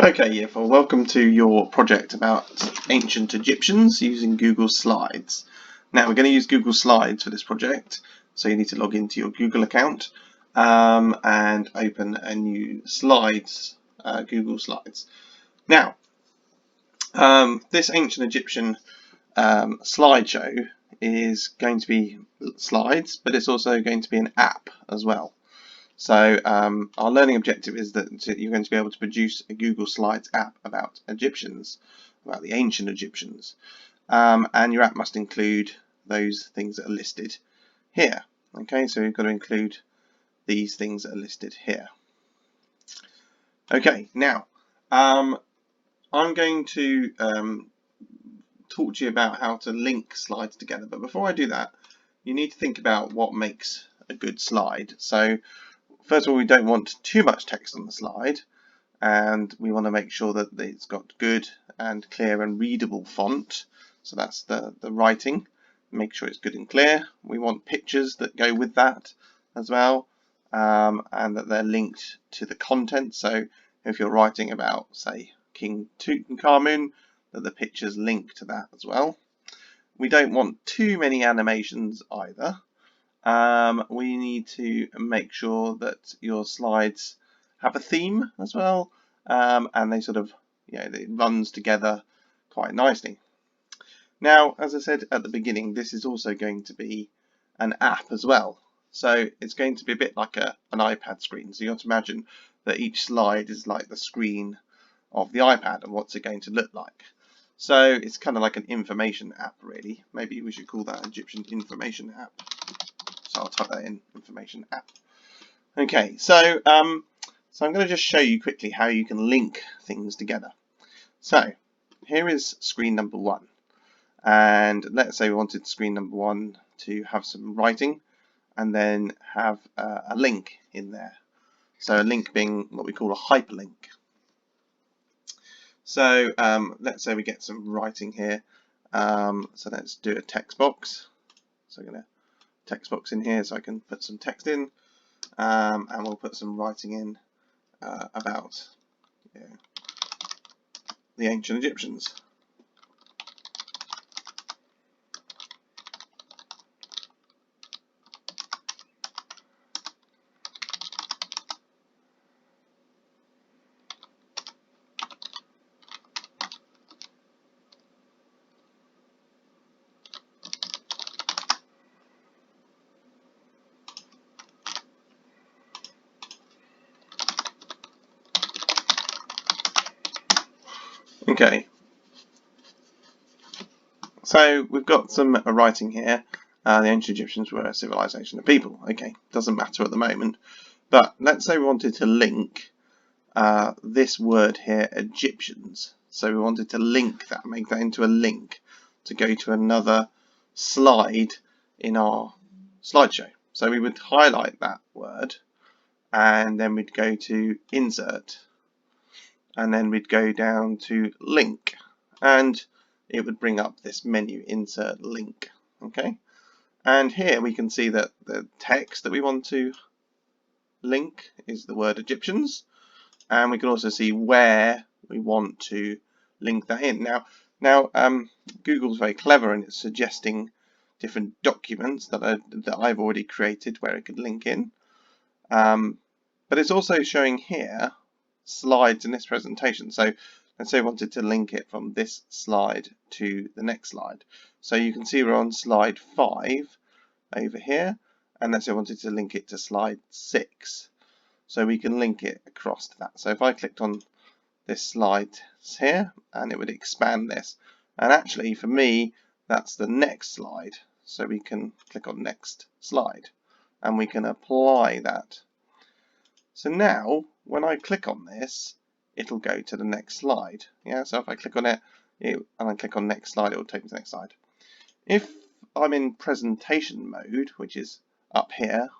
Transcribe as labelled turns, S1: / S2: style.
S1: Okay, yeah, well, welcome to your project about ancient Egyptians using Google Slides. Now, we're going to use Google Slides for this project, so you need to log into your Google account and open a new Slides, Google Slides. Now, this ancient Egyptian slideshow is going to be slides, but it's also going to be an app as well. So our learning objective is that you're going to be able to produce a Google Slides app about Egyptians, about the ancient Egyptians. And your app must include those things that are listed here. Okay, so you've got to include these things that are listed here. Okay, now I'm going to talk to you about how to link slides together. But before I do that, you need to think about what makes a good slide. So first of all, we don't want too much text on the slide, and we want to make sure that it's got good and clear and readable font. So that's the writing. Make sure it's good and clear. We want pictures that go with that as well, and that they're linked to the content. So if you're writing about, say, King Tutankhamun, that the pictures link to that as well. We don't want too many animations either. We need to make sure that your slides have a theme as well, and they sort of, it runs together quite nicely. Now, as I said at the beginning, this is also going to be an app as well. So it's going to be a bit like an iPad screen. So you have to imagine that each slide is like the screen of the iPad, and what's it going to look like. So it's kind of like an information app, really. Maybe we should call that Egyptian information app. So I'll type that in, information app. Okay, so I'm going to just show you quickly how you can link things together. So here is screen number 1, and let's say we wanted screen number 1 to have some writing and then have a link in there. So a link being what we call a hyperlink. So let's say we get some writing here. So let's do a text box. So I'm going to text box in here so I can put some text in, and we'll put some writing in about the ancient Egyptians. Okay, so we've got some writing here. The ancient Egyptians were a civilization of people. Okay, doesn't matter at the moment. But let's say we wanted to link this word here, Egyptians. So we wanted to link that, make that into a link to go to another slide in our slideshow. So we would highlight that word, and then we'd go to Insert, and then we'd go down to Link, and it would bring up this menu, Insert Link. Okay, and here we can see that the text that we want to link is the word Egyptians, and we can also see where we want to link that in. Now, Google's very clever, and it's suggesting different documents that I've already created where it could link in. But it's also showing here slides in this presentation. So let's say I wanted to link it from this slide to the next slide. So you can see we're on slide 5 over here, and let's say I wanted to link it to slide 6. So we can link it across to that. So if I clicked on this slide here, and it would expand this. And actually, for me, that's the next slide. So we can click on next slide, and we can apply that. So now, when I click on this, it'll go to the next slide. Yeah. So if I click on it, and I click on next slide, it will take me to the next slide. If I'm in presentation mode, which is up here